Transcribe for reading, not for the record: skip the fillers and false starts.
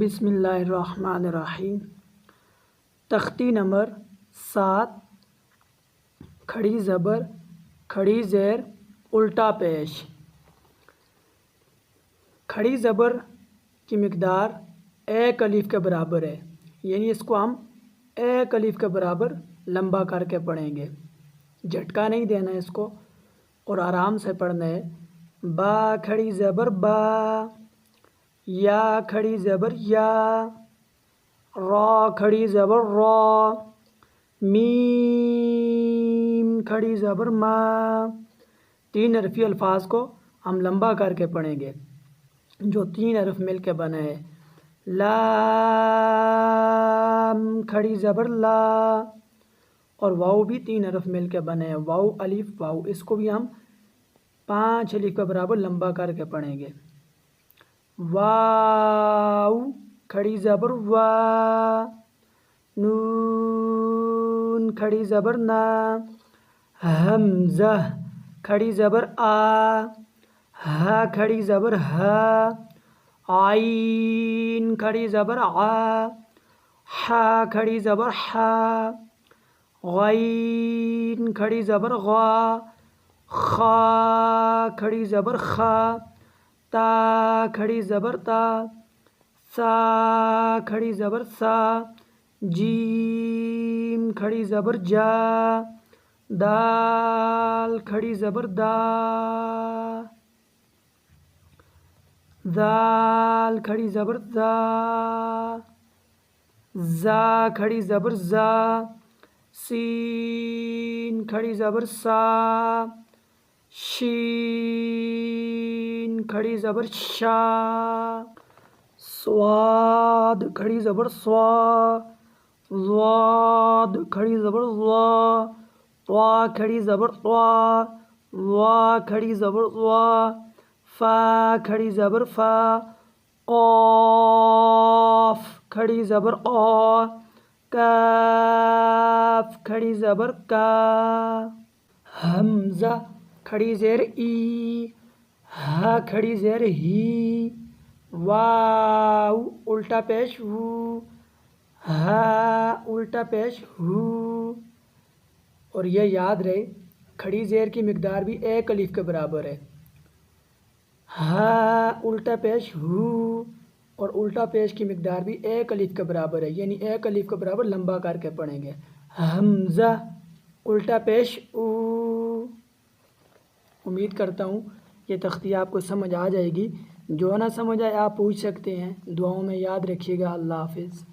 بسم اللہ الرحمن الرحیم۔ تختی نمبر 7، کھڑی زبر، کھڑی زیر، الٹا پیش۔ کھڑی زبر کی مقدار ایک الف کے برابر ہے، یعنی اس کو ہم ایک الف کے برابر لمبا کر کے پڑھیں گے، جھٹکا نہیں دینا ہے اس کو اور آرام سے پڑھنا ہے۔ با کھڑی زبر با، یا کھڑی زبر یا، را کھڑی زبر را، میم کھڑی زبر ما۔ 3 حرفی الفاظ کو ہم لمبا کر کے پڑھیں گے جو 3 حرف مل کے بنے ہیں۔ لام کھڑی زبر لا، اور واؤ بھی 3 حرف مل کے بنے ہیں، واؤ الف واؤ، اس کو بھی ہم 5 الف کے برابر لمبا کر کے پڑھیں گے۔ واو کھڑی زبر وا، نون کھڑی زبر نا، حمزہ کھڑی زبر آ، ہا کھڑی زبر ہا، عین کھڑی زبر آ، حا کھڑی زبر حا، غین کھڑی زبر غا، خا کھڑی زبر خا، تا کھڑی زبر تا، سا کھڑی زبر سا، جیم کھڑی زبر جا، دال کھڑی زبر دا، ذال کھڑی زبر زا، زا کھڑی زبر زا، سین کھڑی زبر سا، شین کھڑی زبر شا، صاد کھڑی زبر صا، ضاد کھڑی زبر ضا، طا کھڑی زبر طا، وا کھڑی زبر وا، فا کھڑی زبر فا، قاف کھڑی زبر قا، کاف کھڑی زبر کا، حمزہ کھڑی زیر ای، ہا کھڑی زیر ہی، واو الٹا پیش وو، ہا الٹا پیش ہو۔ اور یہ یاد رہے کھڑی زیر کی مقدار بھی ایک الف کے برابر ہے۔ ہا الٹا پیش ہو اور الٹا پیش کی مقدار بھی ایک الف کے برابر ہے، یعنی ایک الف کے برابر لمبا کر کے پڑھیں گے۔ حمزہ الٹا پیش او۔ امید کرتا ہوں یہ تختی آپ کو سمجھ آ جائے گی، جو نہ سمجھ آئے آپ پوچھ سکتے ہیں۔ دعاؤں میں یاد رکھیے گا۔ اللہ حافظ۔